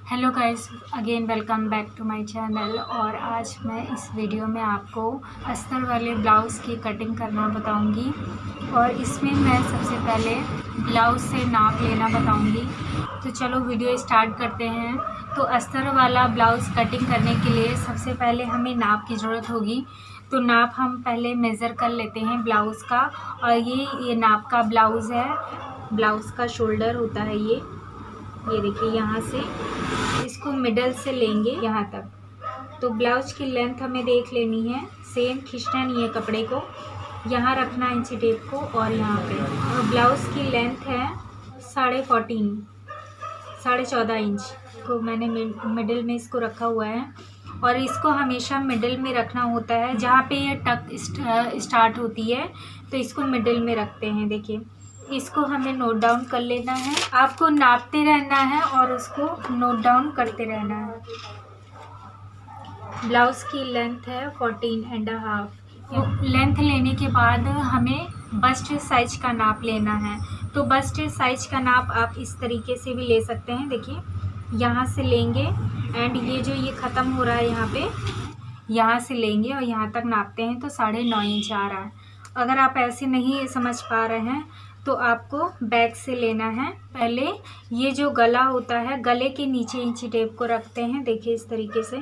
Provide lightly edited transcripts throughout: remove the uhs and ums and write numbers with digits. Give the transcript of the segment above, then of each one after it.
Hello guys, again welcome back to my channel. और आज मैं इस वीडियो में आपको अस्तर वाले ब्लाउज़ की कटिंग करना बताऊंगी। और इसमें मैं सबसे पहले ब्लाउज़ से नाप लेना बताऊंगी। तो चलो वीडियो स्टार्ट करते हैं। तो अस्तर वाला ब्लाउज़ कटिंग करने के लिए सबसे पहले हमें नाप की ज़रूरत होगी। तो नाप हम पहले मेज़र कर लेते हैं ब्लाउज़ का। और ये नाप का ब्लाउज़ है, ब्लाउज़ का शोल्डर होता है ये देखिए। यहाँ से इसको मिडल से लेंगे यहाँ तक। तो ब्लाउज की लेंथ हमें देख लेनी है, सेम खींचना नहीं है कपड़े को, यहाँ रखना इंची टेप को और यहाँ पे। और ब्लाउज की लेंथ है 14.5 इंच को मैंने मिडिल में इसको रखा हुआ है। और इसको हमेशा मिडिल में रखना होता है, जहाँ पे ये टक स्टार्ट होती है तो इसको मिडिल में रखते हैं। देखिए, इसको हमें नोट डाउन कर लेना है। आपको नापते रहना है और उसको नोट डाउन करते रहना है। ब्लाउज़ की लेंथ है 14.5। लेंथ लेने के बाद हमें बस्ट साइज का नाप लेना है। तो बस्ट साइज का नाप आप इस तरीके से भी ले सकते हैं। देखिए, यहाँ से लेंगे एंड ये ख़त्म हो रहा है यहाँ पे, यहाँ से लेंगे और यहाँ तक नापते हैं तो 9.5 इंच आ रहा है। अगर आप ऐसे नहीं समझ पा रहे हैं तो आपको बैक से लेना है। पहले ये जो गला होता है, गले के नीचे इंची टेप को रखते हैं। देखिए इस तरीके से,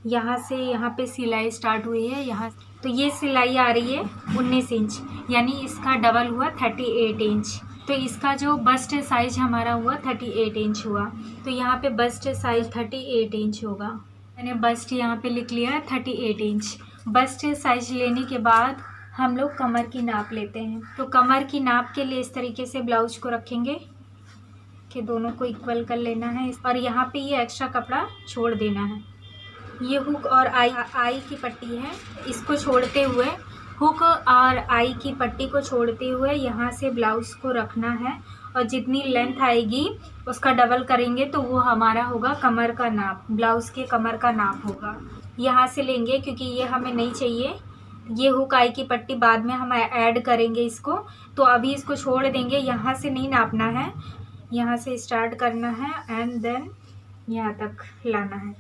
यहाँ से यहाँ पे सिलाई स्टार्ट हुई है यहाँ। तो ये सिलाई आ रही है 19 इंच, यानी इसका डबल हुआ 38 इंच। तो इसका जो बस्ट साइज हमारा हुआ 38 इंच हुआ। तो यहाँ पे बस्ट साइज 38 इंच होगा। मैंने बस्ट यहाँ पे लिख लिया है 38 इंच। बस्ट साइज लेने के बाद हम लोग कमर की नाप लेते हैं। तो कमर की नाप के लिए इस तरीके से ब्लाउज को रखेंगे कि दोनों को इक्वल कर लेना है। और यहाँ पे ये एक्स्ट्रा कपड़ा छोड़ देना है। ये हुक और आई की पट्टी है, इसको छोड़ते हुए, हुक और आई की पट्टी को छोड़ते हुए यहाँ से ब्लाउज को रखना है। और जितनी लेंथ आएगी उसका डबल करेंगे तो वो हमारा होगा कमर का नाप, ब्लाउज़ के कमर का नाप होगा। यहाँ से लेंगे क्योंकि ये हमें नहीं चाहिए। ये हुक आई की पट्टी बाद में हम ऐड करेंगे इसको, तो अभी इसको छोड़ देंगे। यहाँ से नहीं नापना है, यहाँ से स्टार्ट करना है एंड देन यहाँ तक लाना है।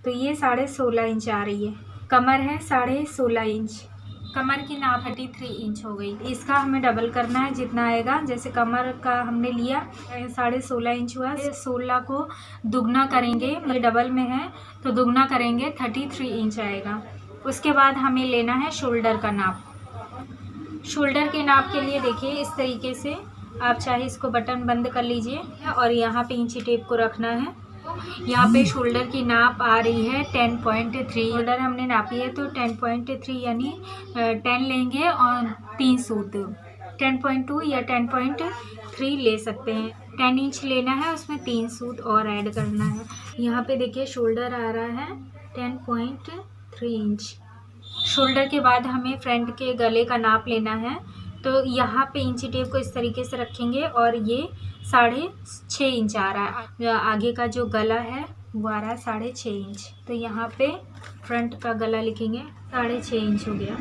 तो ये 16.5 इंच आ रही है। कमर है 16.5 इंच। कमर की नाप 33 इंच हो गई। इसका हमें डबल करना है जितना आएगा। जैसे कमर का हमने लिया 16.5 इंच हुआ, 16 को दुगना करेंगे, ये डबल में है तो दुगना करेंगे 33 इंच आएगा। उसके बाद हमें लेना है शोल्डर का नाप। शोल्डर के नाप के लिए देखिए इस तरीके से, आप चाहे इसको बटन बंद कर लीजिए और यहाँ पे इंची टेप को रखना है। यहाँ पे शोल्डर की नाप आ रही है 10.3। शोल्डर हमने नापी है तो 10.3 यानी 10 लेंगे और 3 सूत 10.2 या 10.3 ले सकते हैं। 10 इंच लेना है, उसमें 3 सूत और ऐड करना है। यहाँ पे देखिए शोल्डर आ रहा है 10.3 इंच। शोल्डर के बाद हमें फ्रंट के गले का नाप लेना है। तो यहाँ पे इंची टेप को इस तरीके से रखेंगे और ये 6.5 इंच आ रहा है। आगे का जो गला है वो आ रहा है 6.5 इंच। तो यहाँ पे फ्रंट का गला लिखेंगे, 6.5 इंच हो गया।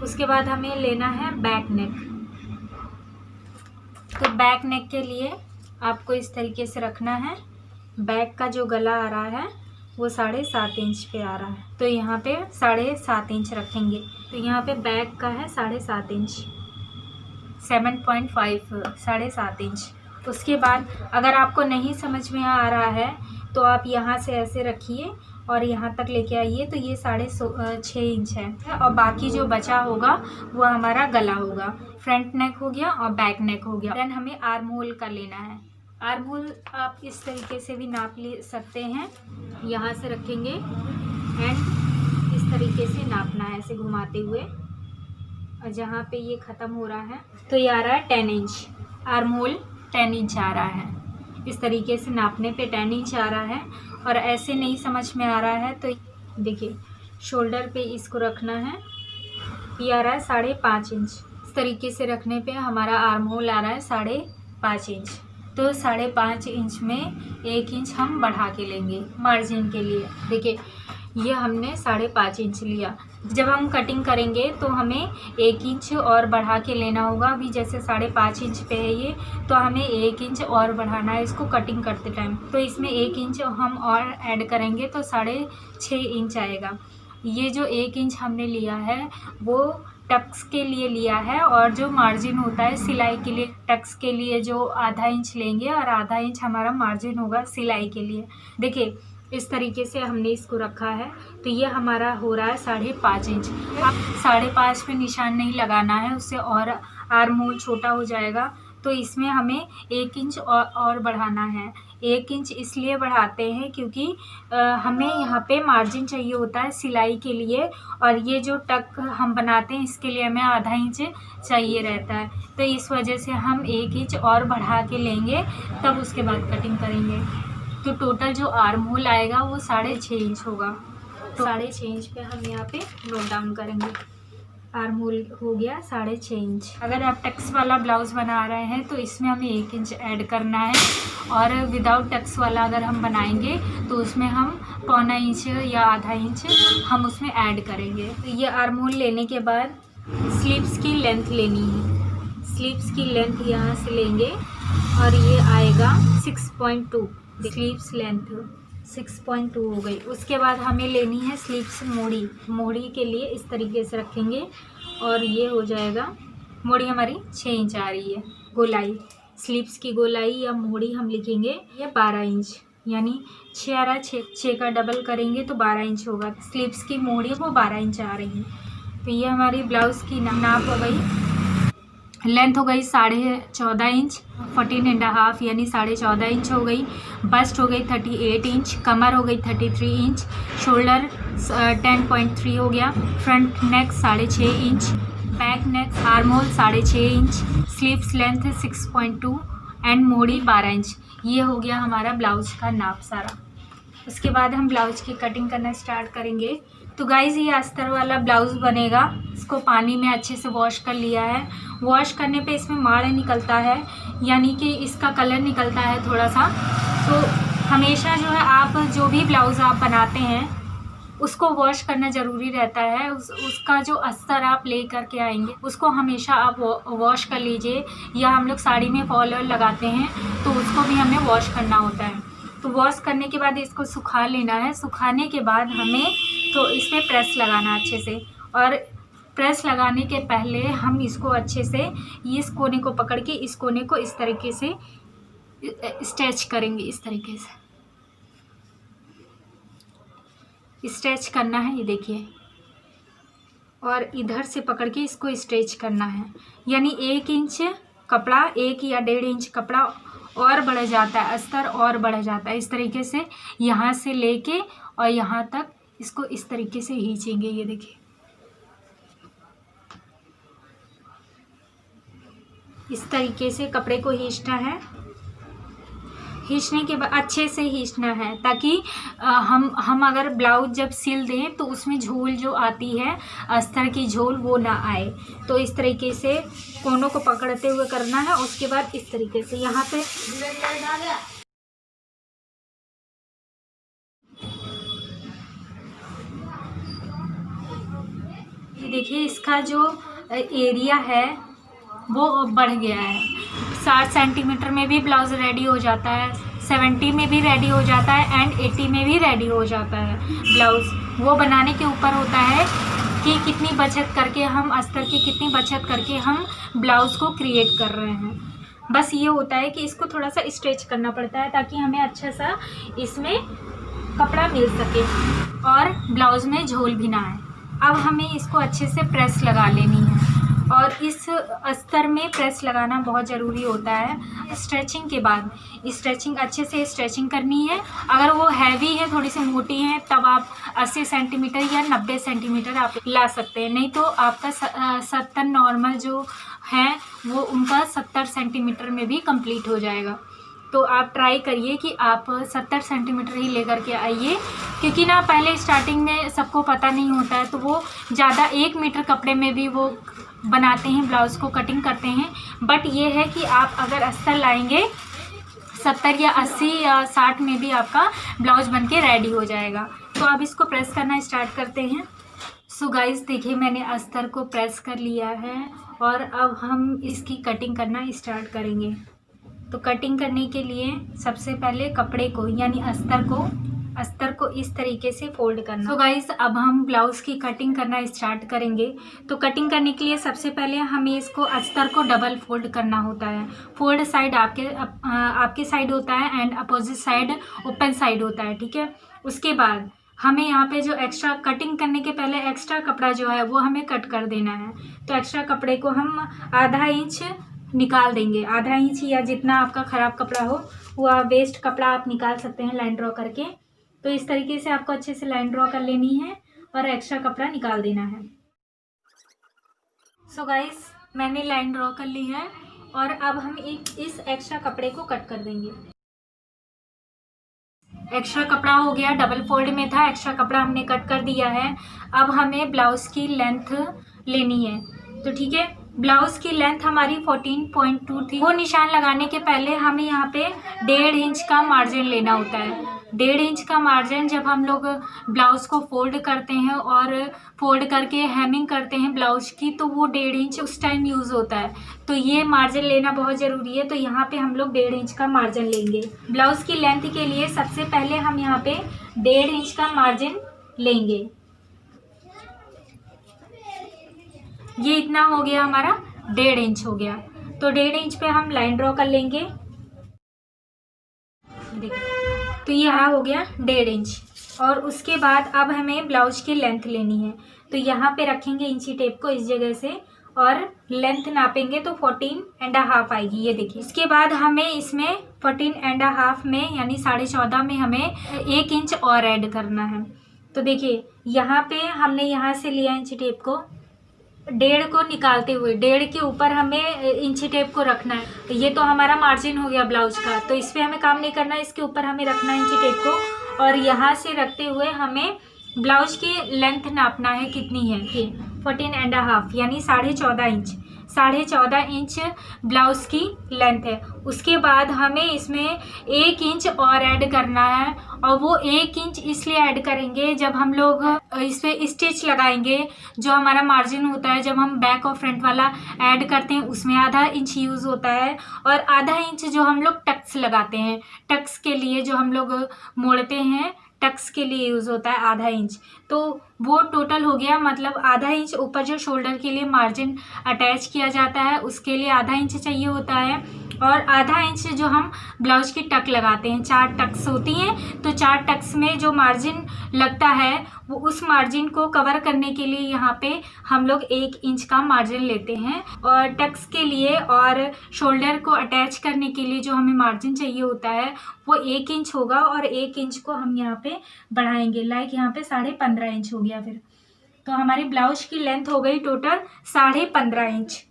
उसके बाद हमें लेना है बैक नेक। तो बैक नेक के लिए आपको इस तरीके से रखना है। बैक का जो गला आ रहा है वो 7.5 इंच पे आ रहा है, तो यहाँ पे 7.5 इंच रखेंगे। तो यहाँ पे बैक का है 7.5 इंच, 7.5 7.5 इंच। उसके बाद अगर आपको नहीं समझ में आ रहा है तो आप यहाँ से ऐसे रखिए और यहाँ तक लेके आइए, तो ये 6.5 इंच है। और बाकी जो बचा होगा वो हमारा गला होगा। फ्रंट नेक हो गया और बैक नेक हो गया। देन हमें आर्म होल का लेना है। आर्म होल आप इस तरीके से भी नाप ले सकते हैं। यहाँ से रखेंगे एंड इस तरीके से नापना है, ऐसे घुमाते हुए। और जहाँ पे ये ख़त्म हो रहा है तो ये आ रहा है 10 इंच। आर्म होल 10 इंच आ रहा है। इस तरीके से नापने पे 10 इंच आ रहा है। और ऐसे नहीं समझ में आ रहा है तो देखिए शोल्डर पे इसको रखना है, ये आ रहा है 5.5 इंच। इस तरीके से रखने पे हमारा आर्म होल आ रहा है 5.5 इंच। तो 5.5 इंच में 1 इंच हम बढ़ा के लेंगे मार्जिन के लिए। देखिए ये हमने 5.5 इंच लिया। जब हम कटिंग करेंगे तो हमें 1 इंच और बढ़ा के लेना होगा। अभी जैसे 5.5 इंच पे है ये, तो हमें 1 इंच और बढ़ाना है इसको कटिंग करते टाइम। तो इसमें 1 इंच हम और ऐड करेंगे तो 6.5 इंच आएगा। ये जो 1 इंच हमने लिया है वो टक्स के लिए लिया है, और जो मार्जिन होता है सिलाई के लिए, टक्स के लिए जो आधा इंच लेंगे और आधा इंच हमारा मार्जिन होगा सिलाई के लिए। देखिए इस तरीके से हमने इसको रखा है। तो ये हमारा हो रहा है 5.5 इंच। अब 5.5 पे निशान नहीं लगाना है, उससे और आर्म होल छोटा हो जाएगा। तो इसमें हमें 1 इंच और बढ़ाना है। 1 इंच इसलिए बढ़ाते हैं क्योंकि हमें यहाँ पे मार्जिन चाहिए होता है सिलाई के लिए, और ये जो टक हम बनाते हैं इसके लिए हमें आधा इंच चाहिए रहता है। तो इस वजह से हम 1 इंच और बढ़ा के लेंगे, तब उसके बाद कटिंग करेंगे। तो टोटल जो आर्म होल आएगा वो 6.5 इंच होगा। तो 6.5 इंच पे हम यहाँ पे नोट डाउन करेंगे। आर्म होल हो गया 6.5 इंच। अगर आप टक्स वाला ब्लाउज़ बना रहे हैं तो इसमें हमें 1 इंच ऐड करना है, और विदाउट टक्स वाला अगर हम बनाएंगे तो उसमें हम 1.25 इंच या आधा इंच हम उसमें ऐड करेंगे। तो ये आर्म होल लेने के बाद स्लीव्स की लेंथ लेनी है। स्लीव्स की लेंथ यहाँ से लेंगे और ये आएगा 6.2। स्लीव्स लेंथ 6.2 हो गई। उसके बाद हमें लेनी है स्लीव्स मोड़ी। मोड़ी के लिए इस तरीके से रखेंगे और ये हो जाएगा, मोड़ी हमारी 6 इंच आ रही है। गोलाई, स्लीव्स की गोलाई या मोड़ी हम लिखेंगे ये 12 इंच, यानी 6 का डबल करेंगे तो 12 इंच होगा। स्लीव्स की मोड़ी वो 12 इंच आ रही है। तो ये हमारी ब्लाउज़ की नाप हो गई। लेंथ हो गई 14.5 इंच, 14.5 यानी 14.5 इंच हो गई। बस्ट हो गई 38 इंच, कमर हो गई 33 इंच, शोल्डर 10.3 हो गया, front neck 6.5 inch, back neck arm hole 6.5 inch, sleeves length 6.2 and मोड़ी 12 इंच। ये हो गया हमारा ब्लाउज का नाप सारा। उसके बाद हम ब्लाउज की कटिंग करना स्टार्ट करेंगे। तो गाइज़ ये अस्तर वाला ब्लाउज़ बनेगा। इसको पानी में अच्छे से वॉश कर लिया है। वॉश करने पे इसमें माड़ निकलता है, यानी कि इसका कलर निकलता है थोड़ा सा। तो हमेशा जो है आप जो भी ब्लाउज़ आप बनाते हैं उसको वॉश करना ज़रूरी रहता है। उसका जो अस्तर आप ले करके आएंगे उसको हमेशा आप वॉश कर लीजिए, या हम लोग साड़ी में फॉल लगाते हैं तो उसको भी हमें वॉश करना होता है। तो वॉश करने के बाद इसको सुखा लेना है। सुखाने के बाद हमें तो इस पर प्रेस लगाना अच्छे से, और प्रेस लगाने के पहले हम इसको अच्छे से इस कोने को पकड़ के इस कोने को इस तरीके से स्ट्रेच करेंगे। इस तरीके से स्ट्रेच करना है, ये देखिए, और इधर से पकड़ के इसको स्ट्रेच करना है। यानी 1 इंच कपड़ा, 1 या 1.5 इंच कपड़ा और बढ़ जाता है, अस्तर और बढ़ जाता है। इस तरीके से यहाँ से लेके और यहाँ तक इसको इस तरीके से खींचेंगे। ये देखिए, इस तरीके से कपड़े को खींचना है। खींचने के बाद अच्छे से खींचना है, ताकि हम अगर ब्लाउज जब सिल दें तो उसमें झोल जो आती है अस्तर की झोल वो ना आए। तो इस तरीके से कोनों को पकड़ते हुए करना है। उसके बाद इस तरीके से यहाँ पे ये देखिए, इसका जो एरिया है वो बढ़ गया है। 60 सेंटीमीटर में भी ब्लाउज़ रेडी हो जाता है, 70 में भी रेडी हो जाता है एंड 80 में भी रेडी हो जाता है ब्लाउज़। वो बनाने के ऊपर होता है कि कितनी बचत करके हम अस्तर की कितनी बचत करके हम ब्लाउज़ को क्रिएट कर रहे हैं। बस ये होता है कि इसको थोड़ा सा स्ट्रेच करना पड़ता है ताकि हमें अच्छा सा इसमें कपड़ा मिल सके और ब्लाउज़ में झोल भी ना आए। अब हमें इसको अच्छे से प्रेस लगा लेनी है, और इस अस्तर में प्रेस लगाना बहुत ज़रूरी होता है। स्ट्रेचिंग के बाद स्ट्रेचिंग अच्छे से स्ट्रेचिंग करनी है। अगर वो हैवी है, थोड़ी सी मोटी है, तब आप 80 सेंटीमीटर या 90 सेंटीमीटर आप ला सकते हैं। नहीं तो आपका 70 नॉर्मल जो है वो उनका 70 सेंटीमीटर में भी कंप्लीट हो जाएगा। तो आप ट्राई करिए कि आप 70 सेंटीमीटर ही लेकर के आइए, क्योंकि ना पहले स्टार्टिंग में सबको पता नहीं होता है, तो वो ज़्यादा 1 मीटर कपड़े में भी वो बनाते हैं, ब्लाउज़ को कटिंग करते हैं। बट ये है कि आप अगर अस्तर लाएंगे 70 या 80 या 60 में भी आपका ब्लाउज़ बन के रेडी हो जाएगा। तो अब इसको प्रेस करना स्टार्ट करते हैं। सो गाइस देखिए मैंने अस्तर को प्रेस कर लिया है और अब हम इसकी कटिंग करना स्टार्ट करेंगे। तो कटिंग करने के लिए सबसे पहले कपड़े को यानी अस्तर को इस तरीके से फोल्ड करना। तो गाइस अब हम ब्लाउज़ की कटिंग करना स्टार्ट करेंगे। तो कटिंग करने के लिए सबसे पहले हमें इसको अस्तर को डबल फोल्ड करना होता है। फोल्ड साइड आपके साइड होता है and opposite side open side होता है, ठीक है। उसके बाद हमें यहाँ पे जो एक्स्ट्रा कटिंग करने के पहले एक्स्ट्रा कपड़ा जो है वो हमें कट कर देना है। तो एक्स्ट्रा कपड़े को हम आधा इंच निकाल देंगे, आधा इंच या जितना आपका ख़राब कपड़ा हो वो वेस्ट कपड़ा आप निकाल सकते हैं लाइन ड्रॉ करके। तो इस तरीके से आपको अच्छे से लाइन ड्रॉ कर लेनी है और एक्स्ट्रा कपड़ा निकाल देना है। सो गाइस मैंने लाइन ड्रॉ कर ली है और अब हम इस एक्स्ट्रा कपड़े को कट कर देंगे। एक्स्ट्रा कपड़ा हो गया, डबल फोल्ड में था, एक्स्ट्रा कपड़ा हमने कट कर दिया है। अब हमें ब्लाउज़ की लेंथ लेनी है। तो ठीक है, ब्लाउज़ की लेंथ हमारी 14.2 थी। वो निशान लगाने के पहले हमें यहाँ पे 1.5 इंच का मार्जिन लेना होता है। 1.5 इंच का मार्जिन जब हम लोग ब्लाउज़ को फोल्ड करते हैं और फोल्ड करके हेमिंग करते हैं ब्लाउज़ की, तो वो 1.5 इंच उस टाइम यूज़ होता है। तो ये मार्जिन लेना बहुत ज़रूरी है। तो यहाँ पे हम लोग 1.5 इंच का मार्जिन लेंगे। ब्लाउज़ की लेंथ के लिए सबसे पहले हम यहाँ पे 1.5 इंच का मार्जिन लेंगे। ये इतना हो गया, हमारा 1.5 इंच हो गया। तो 1.5 इंच पे हम लाइन ड्रॉ कर लेंगे। देखिए तो ये हमारा हो गया 1.5 इंच। और उसके बाद अब हमें ब्लाउज की लेंथ लेनी है। तो यहाँ पे रखेंगे इंची टेप को इस जगह से और लेंथ नापेंगे तो 14.5 आएगी, ये देखिए। इसके बाद हमें इसमें 14.5 में यानी 14.5 में हमें 1 इंच और ऐड करना है। तो देखिए यहाँ पे हमने यहाँ से लिया इंची टेप को, 1.5 को निकालते हुए 1.5 के ऊपर हमें इंची टेप को रखना है। ये तो हमारा मार्जिन हो गया ब्लाउज का, तो इस पर हमें काम नहीं करना है, इसके ऊपर हमें रखना है इंची टेप को। और यहाँ से रखते हुए हमें ब्लाउज की लेंथ नापना है, कितनी है कि 14.5 यानी 14.5 इंच। 14.5 इंच ब्लाउज़ की लेंथ है। उसके बाद हमें इसमें 1 इंच और ऐड करना है। और वो 1 इंच इसलिए ऐड करेंगे जब हम लोग इस पर स्टिच लगाएंगे, जो हमारा मार्जिन होता है जब हम बैक और फ्रंट वाला ऐड करते हैं उसमें आधा इंच यूज़ होता है। और आधा इंच जो हम लोग टक्स लगाते हैं, टक्स के लिए जो हम लोग मोड़ते हैं टक्स के लिए यूज़ होता है आधा इंच। तो वो टोटल हो गया, मतलब आधा इंच ऊपर जो शोल्डर के लिए मार्जिन अटैच किया जाता है उसके लिए आधा इंच चाहिए होता है। और आधा इंच जो हम ब्लाउज की टक लगाते हैं, 4 टक्स होती हैं, तो 4 टक्स में जो मार्जिन लगता है वो उस मार्जिन को कवर करने के लिए यहाँ पे हम लोग 1 इंच का मार्जिन लेते हैं। और टक्स के लिए और शोल्डर को अटैच करने के लिए जो हमें मार्जिन चाहिए होता है वो 1 इंच होगा। और 1 इंच को हम यहाँ पे बढ़ाएंगे, लाइक यहाँ पे 15.5 इंच हो गया। फिर तो हमारी ब्लाउज की लेंथ हो गई टोटल 15.5 इंच।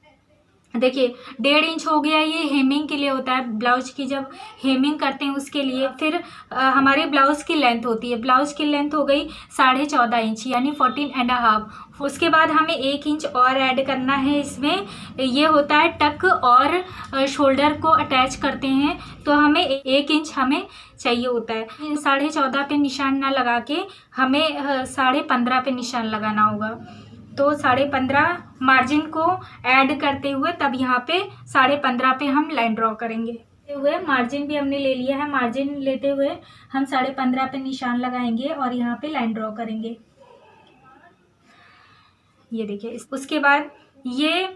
देखिए 1.5 इंच हो गया, ये हेमिंग के लिए होता है, ब्लाउज की जब हेमिंग करते हैं उसके लिए। फिर हमारे ब्लाउज की लेंथ होती है, ब्लाउज की लेंथ हो गई 14.5 इंच यानी 14.5। उसके बाद हमें 1 इंच और ऐड करना है इसमें, ये होता है टक और शोल्डर को अटैच करते हैं, तो हमें 1 इंच हमें चाहिए होता है। 14.5 पे निशान ना लगा के हमें 15.5 पे निशान लगाना होगा। तो 15.5 मार्जिन को ऐड करते हुए तब यहाँ पे 15.5 पे हम लाइन ड्रॉ करेंगे। हुए मार्जिन भी हमने ले लिया है, मार्जिन लेते हुए हम 15.5 पे निशान लगाएंगे और यहाँ पे लाइन ड्रॉ करेंगे। ये देखिए, उसके बाद ये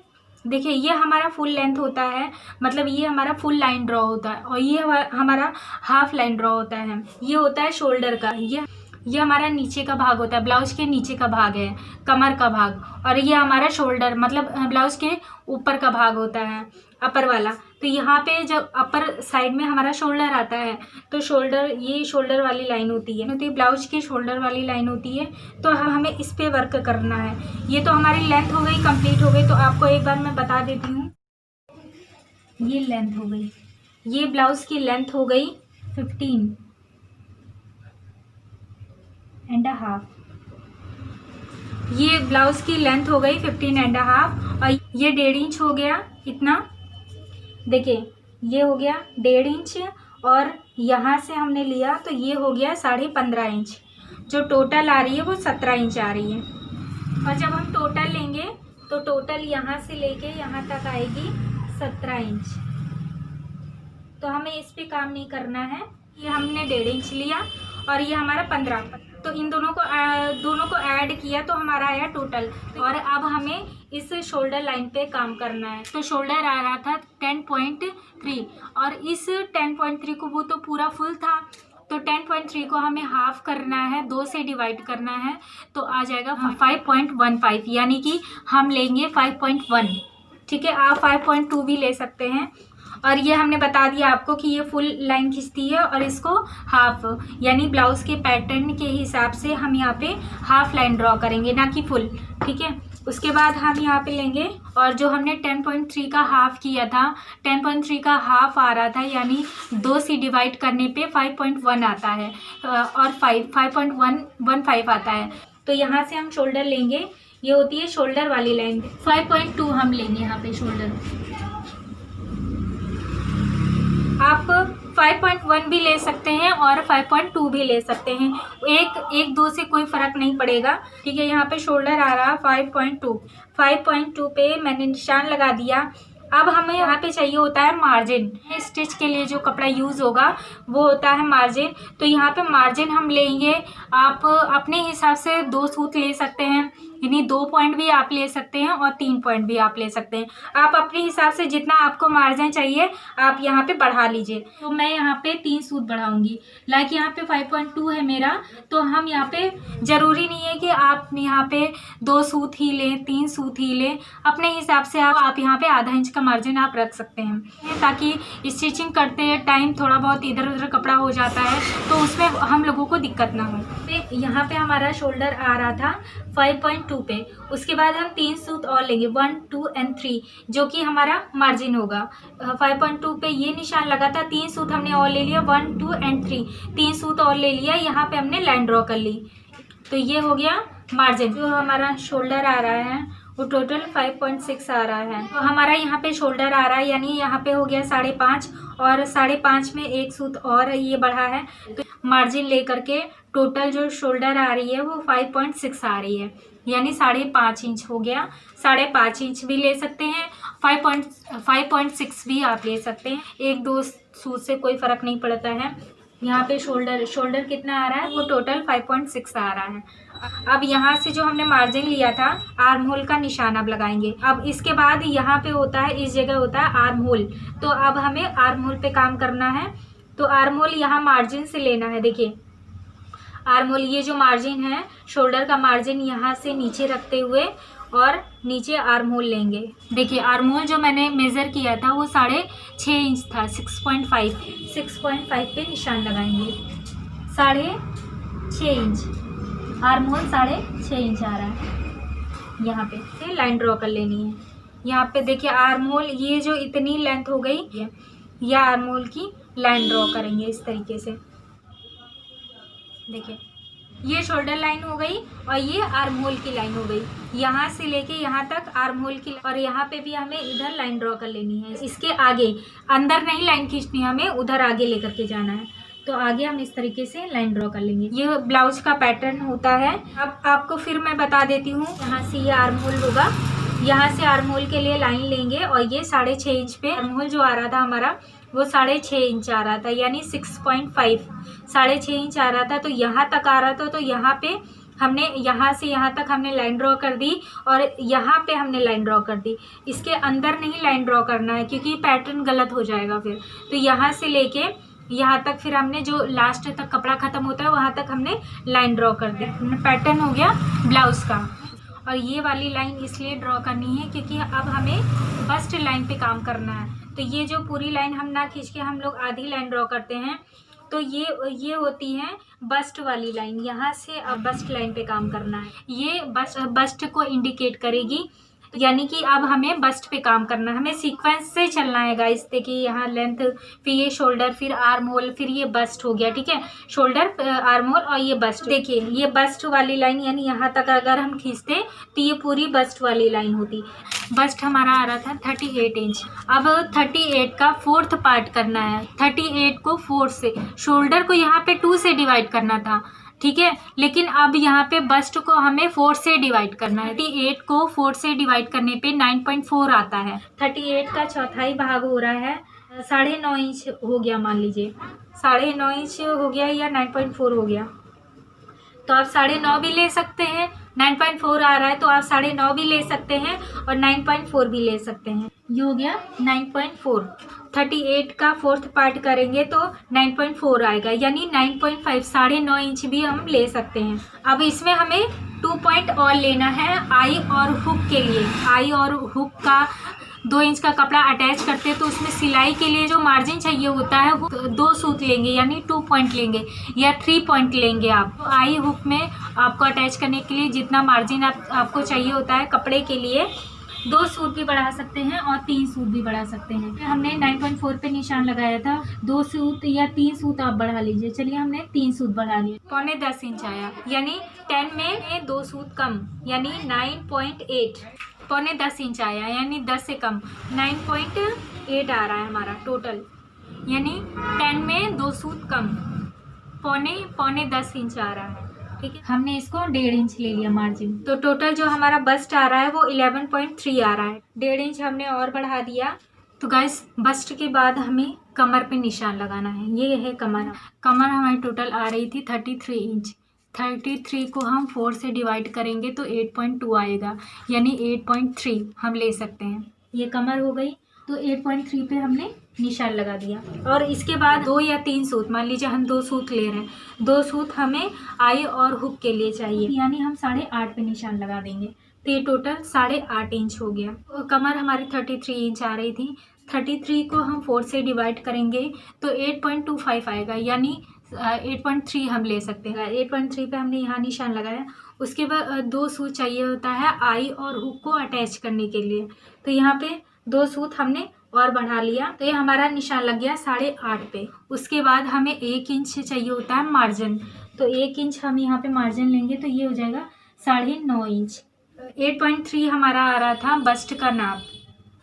देखिए ये हमारा फुल लेंथ होता है, मतलब ये हमारा फुल लाइन ड्रॉ होता है। और ये हमारा हाफ लाइन ड्रॉ होता है। ये होता है शोल्डर का, ये हमारा नीचे का भाग होता है, ब्लाउज के नीचे का भाग है, कमर का भाग। और ये हमारा शोल्डर मतलब ब्लाउज के ऊपर का भाग होता है, अपर वाला। तो यहाँ पे जब अपर साइड में हमारा शोल्डर आता है तो शोल्डर, ये शोल्डर वाली लाइन होती है, तो ब्लाउज की शोल्डर वाली लाइन होती है। तो हमें इस पे वर्क करना है। ये तो हमारी लेंथ हो गई, कंप्लीट हो गई। तो आपको एक बार मैं बता देती हूँ, ये लेंथ हो गई, ये ब्लाउज की लेंथ हो गई 15.5। ये ब्लाउज की लेंथ हो गई 15.5 और ये 1.5 इंच हो गया इतना। देखिए ये हो गया 1.5 इंच और यहाँ से हमने लिया तो ये हो गया 15.5 इंच। जो टोटल आ रही है वो 17 इंच आ रही है। और जब हम टोटल लेंगे तो टोटल यहाँ से लेके यहाँ तक आएगी 17 इंच। तो हमें इस पे काम नहीं करना है। ये हमने 1.5 इंच लिया और ये हमारा 15, तो इन दोनों को ऐड किया तो हमारा आया टोटल। और अब हमें इस शोल्डर लाइन पे काम करना है। तो शोल्डर आ रहा था 10.3 और इस 10.3 को वो तो पूरा फुल था, तो 10.3 को हमें हाफ करना है, 2 से डिवाइड करना है, तो आ जाएगा 5.15, यानी कि हम लेंगे 5.1। ठीक है, आप 5.2 भी ले सकते हैं। और ये हमने बता दिया आपको कि ये फुल लाइन खींचती है और इसको हाफ, यानी ब्लाउज़ के पैटर्न के हिसाब से हम यहाँ पे हाफ लाइन ड्रॉ करेंगे, ना कि फुल। ठीक है, उसके बाद हम यहाँ पे लेंगे और जो हमने 10.3 का हाफ किया था, 10.3 का हाफ आ रहा था, यानी 2 से डिवाइड करने पे 5.1 आता है और 5.115 आता है। तो यहाँ से हम शोल्डर लेंगे, ये होती है शोल्डर वाली लाइन। 5.2 हम लेंगे यहाँ पे शोल्डर। आप 5.1 भी ले सकते हैं और 5.2 भी ले सकते हैं, एक दो से कोई फ़र्क नहीं पड़ेगा। ठीक है, यहाँ पे शोल्डर आ रहा 5.2 पे मैंने निशान लगा दिया। अब हमें यहाँ पे चाहिए होता है मार्जिन। स्टिच के लिए जो कपड़ा यूज़ होगा वो होता है मार्जिन। तो यहाँ पे मार्जिन हम लेंगे, आप अपने हिसाब से 2 सूत ले सकते हैं, यानी 2 पॉइंट भी आप ले सकते हैं और 3 पॉइंट भी आप ले सकते हैं। आप अपने हिसाब से जितना आपको मार्जिन चाहिए आप यहाँ पे बढ़ा लीजिए। तो मैं यहाँ पे 3 सूत बढ़ाऊंगी। लाइक यहाँ पे 5.2 है मेरा, तो हम यहाँ पे ज़रूरी नहीं है कि आप यहाँ पे 2 सूत ही लें, 3 सूत ही लें। अपने हिसाब से आप यहाँ पे आधा इंच का मार्जिन आप रख सकते हैं, ताकि स्टिचिंग करते टाइम थोड़ा बहुत इधर उधर कपड़ा हो जाता है तो उसमें हम लोगों को दिक्कत ना हो। यहाँ पे हमारा शोल्डर आ रहा था 5.2 पे। उसके बाद हम 3 सूत और लेंगे, 1, 2 and 3, जो कि हमारा मार्जिन होगा। 5.2 पे ये निशान लगा था, 3 सूत हमने और ले लिया, 1, 2 and 3, 3 सूत और ले लिया। यहाँ पे हमने लाइन ड्रॉ कर ली, तो ये हो गया मार्जिन। जो हमारा शोल्डर आ रहा है वो टोटल 5.6 आ रहा है। तो हमारा यहाँ पे शोल्डर आ रहा है, यानी यहाँ पे हो गया 5.5 और 5.5 में 1 सूत और ये बढ़ा है। तो मार्जिन लेकर के टोटल जो शोल्डर आ रही है वो 5.6 आ रही है, यानी 5.5 इंच हो गया। 5.5 इंच भी ले सकते हैं, 5.6 भी आप ले सकते हैं, 1-2 सूत से कोई फ़र्क नहीं पड़ता है। यहाँ पे शोल्डर कितना आ रहा है, वो टोटल 5.6 आ रहा है। अब यहाँ से जो हमने मार्जिन लिया था, आर्म होल का निशान अब लगाएंगे। अब इसके बाद यहाँ पे होता है, इस जगह होता है आर्म होल। तो अब हमें आर्म होल पे काम करना है। तो आर्म होल यहाँ मार्जिन से लेना है। देखिए आर्म होल, ये जो मार्जिन है शोल्डर का मार्जिन, यहाँ से नीचे रखते हुए और नीचे आर्म होल लेंगे। देखिए आर्म होल जो मैंने मेज़र किया था वो 6.5 इंच था, 6.5 पे निशान लगाएंगे। 6.5 इंच आर्म होल 6.5 इंच आ रहा है। यहाँ पे से लाइन ड्रॉ कर लेनी है। यहाँ पे देखिए आर्म होल, ये जो इतनी लेंथ हो गई, यह आर्म होल की लाइन ड्रॉ करेंगे इस तरीके से। देखिए ये शोल्डर लाइन हो गई और ये आर्म होल की लाइन हो गई। यहाँ से लेके यहाँ तक आर्म होल की, और यहाँ पे भी हमें इधर लाइन ड्रॉ कर लेनी है। इसके आगे अंदर नहीं लाइन खींचनी, हमें उधर आगे लेकर के जाना है। तो आगे हम इस तरीके से लाइन ड्रॉ कर लेंगे। ये ब्लाउज का पैटर्न होता है। अब आपको फिर मैं बता देती हूँ। यहाँ से ये आर्म होल होगा, यहाँ से आर्म होल के लिए लाइन लेंगे और ये 6.5 इंच पे आर्म होल जो आ रहा था हमारा वो 6.5 इंच आ रहा था, यानी 6.5, 6.5 इंच आ रहा था। तो यहाँ तक आ रहा था, तो यहाँ पे हमने यहाँ से यहाँ तक हमने लाइन ड्रॉ कर दी और यहाँ पे हमने लाइन ड्रॉ कर दी। इसके अंदर नहीं लाइन ड्रॉ करना है क्योंकि पैटर्न गलत हो जाएगा फिर। तो यहाँ से लेके यहाँ तक फिर हमने जो लास्ट तक कपड़ा ख़त्म होता है वहाँ तक हमने लाइन ड्रॉ कर दी। पैटर्न हो गया ब्लाउज़ का। और ये वाली लाइन इसलिए ड्रॉ करनी है क्योंकि अब हमें बस्ट लाइन पे काम करना है। तो ये जो पूरी लाइन हम ना खींच के हम लोग आधी लाइन ड्रॉ करते हैं, तो ये होती है बस्ट वाली लाइन। यहाँ से अब बस्ट लाइन पे काम करना है। ये बस्ट को इंडिकेट करेगी, यानी कि अब हमें बस्ट पे काम करना है। हमें सीक्वेंस से चलना है गाइस। देखिए यहाँ लेंथ, फिर ये शोल्डर, फिर आर्म होल, फिर ये बस्ट हो गया। ठीक है, शोल्डर, आर्म होल और ये बस्ट। देखिए ये बस्ट वाली लाइन, यानी यहाँ तक अगर हम खींचते तो ये पूरी बस्ट वाली लाइन होती। बस्ट हमारा आ रहा था 38 इंच। अब 38 का 4th पार्ट करना है। 38 को 4 से, शोल्डर को यहाँ पे 2 से डिवाइड करना था। ठीक है। लेकिन अब यहाँ पे बस्ट को हमें 4 से डिवाइड करना है। 38 को 4 से डिवाइड करने पे 9.4 आता है। 38 का चौथाई भाग हो रहा है 9.5 इंच हो गया, मान लीजिए 9.5 इंच हो गया या 9.4 हो गया, तो आप 9.5 भी ले सकते हैं। 9.4 आ रहा है तो आप 9.5 भी ले सकते हैं और 9.4 भी ले सकते हैं। ये हो गया 9.4। 38 का 4th पार्ट करेंगे तो 9.4 आएगा, यानी 9.5 9.5 इंच भी हम ले सकते हैं। अब इसमें हमें 2 पॉइंट और लेना है आई और हुक के लिए। आई और हुक का 2 इंच का कपड़ा अटैच करते हैं तो उसमें सिलाई के लिए जो मार्जिन चाहिए होता है वो 2 सूत लेंगे, यानी 2 पॉइंट लेंगे या 3 पॉइंट लेंगे आप। तो आई हुक में आपको अटैच करने के लिए जितना मार्जिन आपको चाहिए होता है कपड़े के लिए, 2 सूत भी बढ़ा सकते हैं और 3 सूत भी बढ़ा सकते हैं। हमने 9.4 पे निशान लगाया था, 2 सूत या 3 सूत आप बढ़ा लीजिए। चलिए हमने 3 सूत बढ़ा लिए, 9.25 इंच आया, यानी 10 में 2 सूत कम, यानी 9.8। 9.25 इंच आया, यानी 10 से कम 9.8 आ रहा है हमारा टोटल, यानी 10 में 2 सूत कम, 9.10 इंच आ रहा है। ठीक है, हमने इसको 1.5 इंच ले लिया मार्जिन, तो टोटल जो हमारा बस्ट आ रहा है वो 11.3 आ रहा है। 1.5 इंच हमने और बढ़ा दिया। तो गाइस, बस्ट के बाद हमें कमर पे निशान लगाना है। ये है कमर। कमर हमारी टोटल आ रही थी 33 इंच। 33 को हम 4 से डिवाइड करेंगे तो 8.2 आएगा, यानी 8.3 हम ले सकते हैं। ये कमर हो गई, तो 8.3 पे हमने निशान लगा दिया। और इसके बाद 2 या 3 सूत, मान लीजिए हम 2 सूत ले रहे हैं, 2 सूत हमें आई और हुक के लिए चाहिए, यानी हम 8.5 पे निशान लगा देंगे। तो ये टोटल 8.5 इंच हो गया। कमर हमारी 33 इंच आ रही थी, 33 को हम 4 से डिवाइड करेंगे तो 8.25 आएगा, यानी 8.3 हम ले सकते हैं। 8.3 पे हमने यहाँ निशान लगाया। उसके बाद 2 सूत चाहिए होता है आई और हुक को अटैच करने के लिए, तो यहाँ पे 2 सूत हमने और बढ़ा लिया, तो ये हमारा निशान लग गया 8.5 पे। उसके बाद हमें 1 इंच चाहिए होता है मार्जिन, तो 1 इंच हम यहाँ पे मार्जिन लेंगे तो ये हो जाएगा 9.5 इंच। 8.3 हमारा आ रहा था बस्ट का नाप,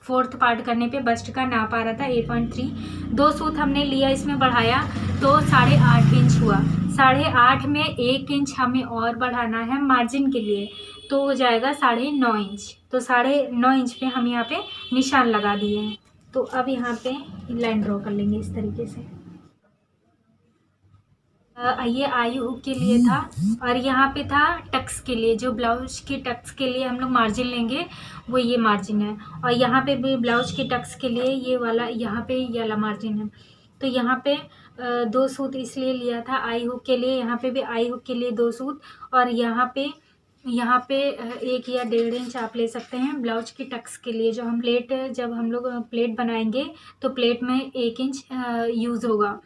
4th पार्ट करने पे बस्ट का नाप आ रहा था 8.3। 2 सूत हमने लिया, इसमें बढ़ाया तो 8.5 इंच हुआ। 8.5 में 1 इंच हमें और बढ़ाना है मार्जिन के लिए, तो हो जाएगा 9.5 इंच। तो 9.5 इंच पे हम यहाँ पे निशान लगा दिए हैं। तो अब यहाँ पे लाइन ड्रॉ कर लेंगे इस तरीके से। ये आई हुक के लिए था, और यहाँ पे था टक्स के लिए, जो ब्लाउज के टक्स के लिए हम लोग मार्जिन लेंगे वो ये मार्जिन है। और यहाँ पे भी ब्लाउज के टक्स के लिए ये वाला, यहाँ पे ये वाला मार्जिन है। तो यहाँ पे 2 सूत इसलिए लिया था आई हुक के लिए, यहाँ पे भी आई हुक के लिए 2 सूत, और यहाँ पे 1 या 1.5 इंच आप ले सकते हैं ब्लाउज के टक्स के लिए। जो हम प्लेट, जब हम लोग प्लेट बनाएंगे तो प्लेट में 1 इंच यूज़ होगा।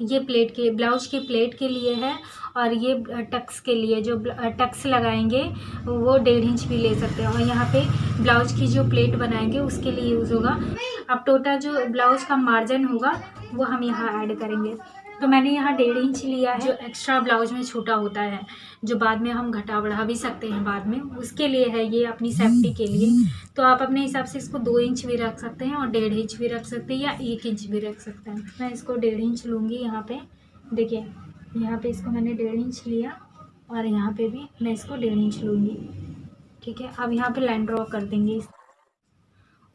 ये प्लेट के, ब्लाउज के प्लेट के लिए है, और ये टक्स के लिए, जो टक्स लगाएंगे वो 1.5 इंच भी ले सकते हैं। और यहाँ पे ब्लाउज की जो प्लेट बनाएंगे उसके लिए यूज़ होगा। अब टोटल जो ब्लाउज का मार्जिन होगा वो हम यहाँ ऐड करेंगे। तो मैंने यहाँ 1.5 इंच लिया है, जो एक्स्ट्रा ब्लाउज में छोटा होता है, जो बाद में हम घटा बढ़ा भी सकते हैं बाद में, उसके लिए है ये, अपनी सेफ्टी के लिए। तो आप अपने हिसाब से इसको 2 इंच भी रख सकते हैं और 1.5 इंच भी रख सकते हैं या 1 इंच भी रख सकते हैं। मैं इसको 1.5 इंच लूँगी। यहाँ पे देखिए, यहाँ पे इसको मैंने 1.5 इंच लिया, और यहाँ पे भी मैं इसको 1.5 इंच लूँगी। ठीक है, अब यहाँ पे लाइन ड्रॉ कर देंगे।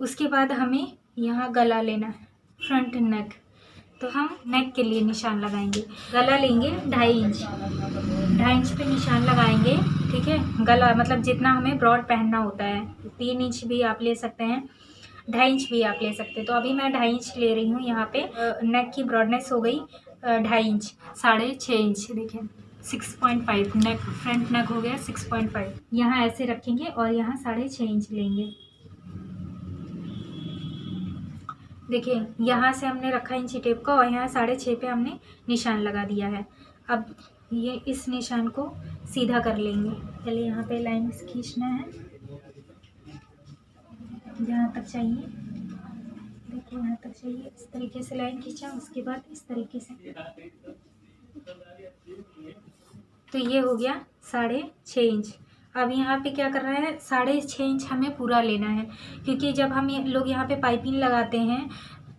उसके बाद हमें यहाँ गला लेना है, फ्रंट नेक। तो हम नेक के लिए निशान लगाएंगे। गला लेंगे 2.5 इंच, 2.5 इंच पे निशान लगाएंगे। ठीक है, गला मतलब जितना हमें ब्रॉड पहनना होता है, 3 इंच भी आप ले सकते हैं, 2.5 इंच भी आप ले सकते हैं। तो अभी मैं 2.5 इंच ले रही हूँ। यहाँ पे नेक की ब्रॉडनेस हो गई 2.5 इंच, 6.5 इंच। देखिए 6.5 नेक, फ्रंट नेक हो गया 6.5। यहाँ ऐसे रखेंगे और यहाँ 6.5 इंच लेंगे। देखिए, यहाँ से हमने रखा इंची टेप का, और यहाँ 6.5 पे हमने निशान लगा दिया है। अब ये इस निशान को सीधा कर लेंगे। चलिए, यहाँ पे लाइन खींचना है जहाँ तक चाहिए। देखिए, यहाँ तक चाहिए, इस तरीके से लाइन खींचा, उसके बाद इस तरीके से। तो ये हो गया 6.5 इंच। अब यहाँ पे क्या कर रहा है, 6.5 इंच हमें पूरा लेना है, क्योंकि जब हम लोग यहाँ पे पाइपिंग लगाते हैं,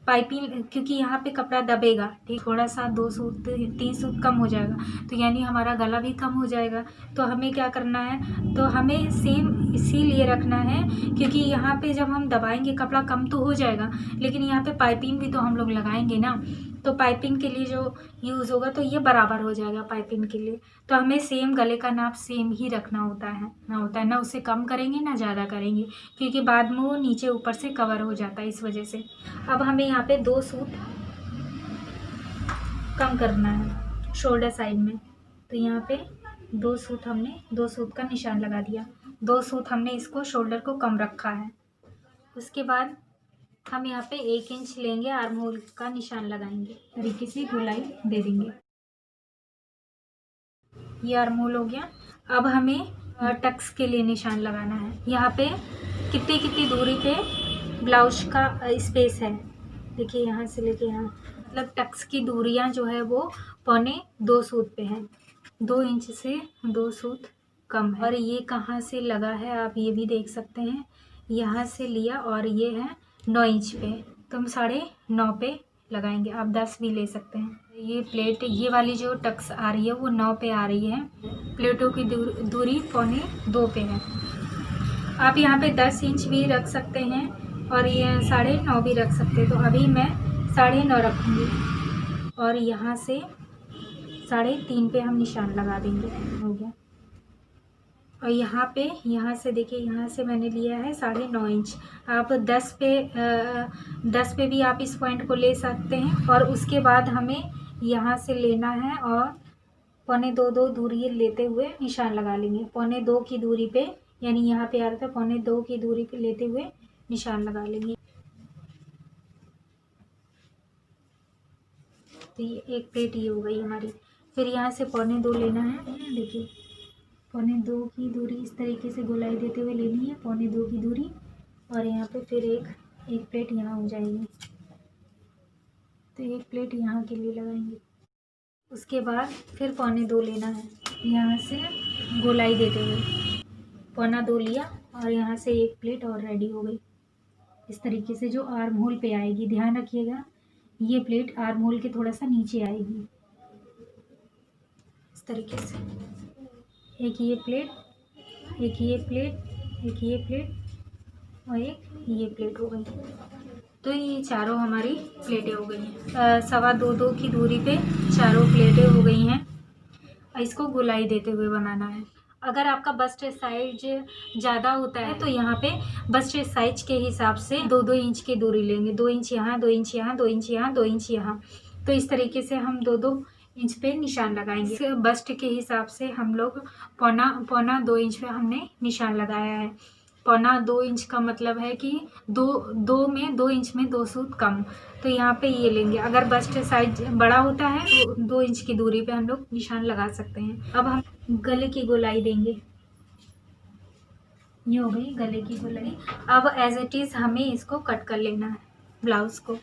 पाइपिंग, क्योंकि यहाँ पे कपड़ा दबेगा, ठीक, थोड़ा सा 2 सूत 3 सूत कम हो जाएगा, तो यानी हमारा गला भी कम हो जाएगा। तो हमें क्या करना है, तो हमें सेम इसीलिए रखना है क्योंकि यहाँ पे जब हम दबाएंगे कपड़ा कम तो हो जाएगा, लेकिन यहाँ पे पाइपिंग भी तो हम लोग लगाएंगे ना, तो पाइपिंग के लिए जो यूज़ होगा तो ये बराबर हो जाएगा पाइपिंग के लिए। तो हमें सेम गले का नाप सेम ही रखना होता है ना उससे कम करेंगे ना ज़्यादा करेंगे, क्योंकि बाद में वो नीचे ऊपर से कवर हो जाता है, इस वजह से। अब हमें यहाँ पे 2 सूत कम करना है शोल्डर साइड में, तो यहाँ पे 2 सूत हमने 2 सूत का निशान लगा दिया, 2 सूत हमने इसको शोल्डर को कम रखा है। उसके बाद हम यहाँ पे 1 इंच लेंगे, आर्म होल का निशान लगाएंगे, तरीके से गोलाई दे देंगे। ये आर्म होल हो गया। अब हमें टक्स के लिए निशान लगाना है। यहाँ पे कितनी दूरी पे ब्लाउज का स्पेस है, देखिए यहाँ से लेके यहाँ, मतलब टक्स की दूरियाँ जो है वो 1.25 सूत पे है, 2 इंच से 2 सूत कम है। और ये कहाँ से लगा है आप ये भी देख सकते हैं, यहाँ से लिया और ये है 9 इंच पे, तो हम 9.5 पे लगाएंगे, आप 10 भी ले सकते हैं। ये प्लेट, ये वाली जो टक्स आ रही है वो 9 पे आ रही है, प्लेटों की दूरी 1.25 पे है। आप यहाँ पे 10 इंच भी रख सकते हैं और ये 9.5 भी रख सकते हैं, तो अभी मैं 9.5 रखूँगी और यहाँ से 3.5 पे हम निशान लगा देंगे, हो गया। और यहाँ से देखिए, यहाँ से मैंने लिया है 9.5 इंच, आप 10 पे भी आप इस पॉइंट को ले सकते हैं। और उसके बाद हमें यहाँ से लेना है और 1.25 दूरी लेते हुए निशान लगा लेंगे, 1.25 की दूरी पे, यानी यहाँ पे आ रहा था 1.25 की दूरी पे लेते हुए निशान लगा लेंगे। तो ये एक प्लेट ये हो गई हमारी। फिर यहाँ से 1.25 लेना है, देखिए 1.25 की दूरी इस तरीके से गोलाई देते हुए लेनी है, 1.25 की दूरी, और यहाँ पे फिर एक प्लेट यहाँ हो जाएगी, तो एक प्लेट यहाँ के लिए लगाएंगे। उसके बाद फिर 1.25 लेना है, यहाँ से गोलाई देते हुए 1.25 लिया और यहाँ से एक प्लेट और रेडी हो गई। इस तरीके से जो आर्म होल पे आएगी, ध्यान रखिएगा ये प्लेट आर्म होल के थोड़ा सा नीचे आएगी, इस तरीके से। एक ये प्लेट, एक ये प्लेट, एक ये प्लेट और एक ये प्लेट हो गई। तो ये चारों हमारी प्लेटें हो गई हैं, 2.25 की दूरी पे चारों प्लेटें हो गई हैं। इसको गोलाई देते हुए बनाना है। अगर आपका बस्ट साइज ज़्यादा होता है तो यहाँ पे बस्ट साइज के हिसाब से 2-2 इंच की दूरी लेंगे, 2 इंच यहाँ, 2 इंच यहाँ, 2 इंच यहाँ, 2 इंच यहाँ, तो इस तरीके से हम 2-2 इंच पे निशान लगाएंगे। बस्ट के हिसाब से हम लोग 1.25-2 इंच पे हमने निशान लगाया है। 1.25-2 इंच का मतलब है कि 2 इंच में 2 सूत कम, तो यहाँ पे ये लेंगे। अगर बस्ट साइज बड़ा होता है तो 2 इंच की दूरी पे हम लोग निशान लगा सकते हैं। अब हम गले की गोलाई देंगे, ये हो गई गले की गोलाई। अब एज इट इज़ हमें इसको कट कर लेना है ब्लाउज़ को।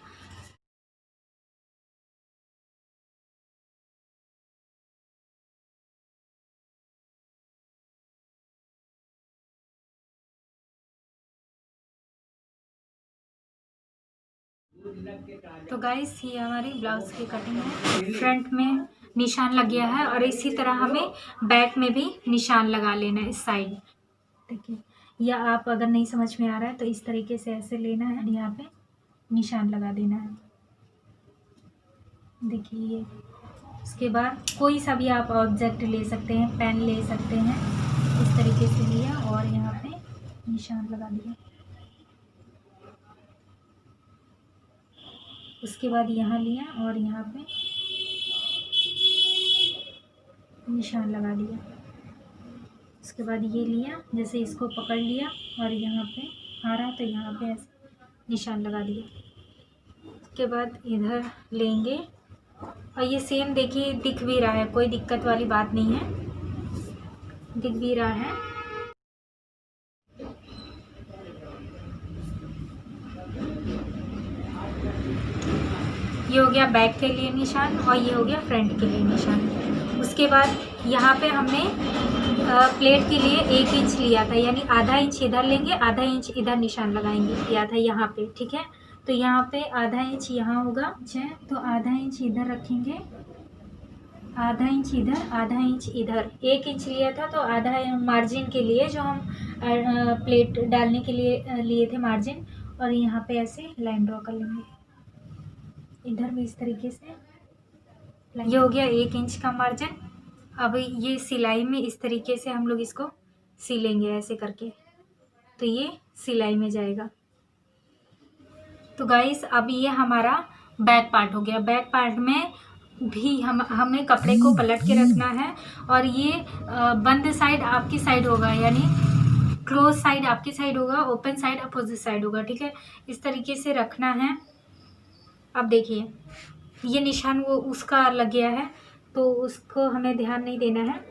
तो गाइस ये हमारी ब्लाउज़ की कटिंग है, फ्रंट में निशान लग गया है और इसी तरह हमें बैक में भी निशान लगा लेना है इस साइड, देखिए। या आप अगर नहीं समझ में आ रहा है तो इस तरीके से ऐसे लेना है, यहाँ पे निशान लगा देना है, देखिए ये। उसके बाद कोई सा भी आप ऑब्जेक्ट ले सकते हैं, पेन ले सकते हैं, इस तरीके से लिया और यहाँ पे निशान लगा दिया। उसके बाद यहाँ लिया और यहाँ पे निशान लगा दिया। उसके बाद ये लिया, जैसे इसको पकड़ लिया और यहाँ पे आ रहा तो यहाँ पे ऐसे निशान लगा दिया। उसके बाद इधर लेंगे और ये सेम देखिए दिख भी रहा है, कोई दिक्कत वाली बात नहीं है, दिख भी रहा है। ये हो गया बैक के लिए निशान और ये हो गया फ्रंट के लिए निशान। उसके बाद यहाँ पे हमने प्लेट के लिए 1 इंच लिया था, यानी आधा इंच इधर लेंगे, आधा इंच इधर निशान लगाएंगे, किया था यहाँ पे, ठीक है। तो यहाँ पे आधा इंच यहाँ होगा, तो आधा इंच इधर रखेंगे, आधा इंच इधर, आधा इंच इधर। 1 इंच लिया था तो आधा मार्जिन के लिए जो हम प्लेट डालने के लिए लिए थे मार्जिन, और यहाँ पे ऐसे लाइन ड्रॉ कर लेंगे, इधर भी इस तरीके से। ये हो गया 1 इंच का मार्जिन। अब ये सिलाई में इस तरीके से हम लोग इसको सिलेंगे ऐसे करके, तो ये सिलाई में जाएगा। तो गाइस अब ये हमारा बैक पार्ट हो गया। बैक पार्ट में भी हमें कपड़े को पलट के रखना है, और ये बंद साइड आपकी साइड होगा, यानी क्लोज साइड आपकी साइड होगा, ओपन साइड अपोजिट साइड होगा, ठीक है। इस तरीके से रखना है। अब देखिए ये निशान वो उसका लग गया है, तो उसको हमें ध्यान नहीं देना है।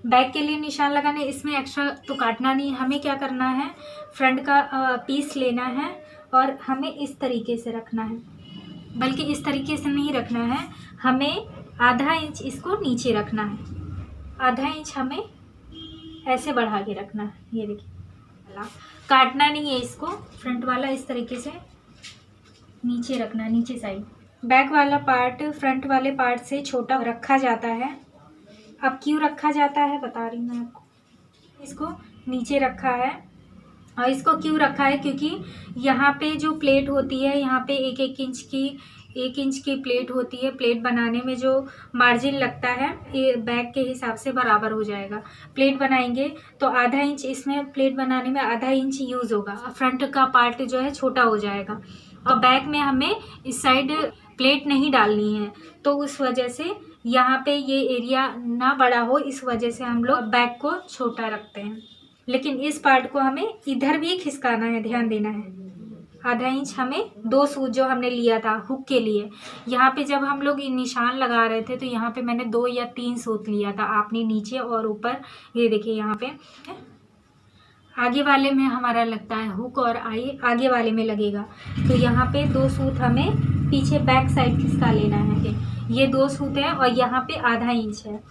बैक के लिए निशान लगाने, इसमें एक्स्ट्रा तो काटना नहीं। हमें क्या करना है, फ्रंट का पीस लेना है और हमें इस तरीके से रखना है, बल्कि इस तरीके से नहीं रखना है, हमें आधा इंच इसको नीचे रखना है, आधा इंच हमें ऐसे बढ़ा के रखना है। ये देखिए, काटना नहीं है इसको, फ्रंट वाला इस तरीके से नीचे रखना है, नीचे साइड। बैक वाला पार्ट फ्रंट वाले पार्ट से छोटा रखा जाता है। अब क्यों रखा जाता है बता रही मैं आपको। इसको नीचे रखा है, और इसको क्यों रखा है, क्योंकि यहाँ पे जो प्लेट होती है, यहाँ पे 1 इंच की प्लेट होती है। प्लेट बनाने में जो मार्जिन लगता है ये बैक के हिसाब से बराबर हो जाएगा। प्लेट बनाएंगे तो आधा इंच, इसमें प्लेट बनाने में आधा इंच यूज़ होगा, फ्रंट का पार्ट जो है छोटा हो जाएगा। और बैक में हमें इस साइड प्लेट नहीं डालनी है, तो उस वजह से यहाँ पे ये एरिया ना बड़ा हो, इस वजह से हम लोग बैक को छोटा रखते हैं। लेकिन इस पार्ट को हमें इधर भी खिसकाना है, ध्यान देना है। आधा इंच हमें 2 सूत जो हमने लिया था हुक के लिए, यहाँ पे जब हम लोग निशान लगा रहे थे तो यहाँ पे मैंने 2 या 3 सूत लिया था। आपने नीचे और ऊपर, ये देखिए यहाँ पे आगे वाले में हमारा लगता है हुक, और आई आगे वाले में लगेगा। तो यहाँ पे 2 सूत हमें पीछे बैक साइड खिसका लेना है। ये 2 सूत है और यहाँ पे आधा इंच है।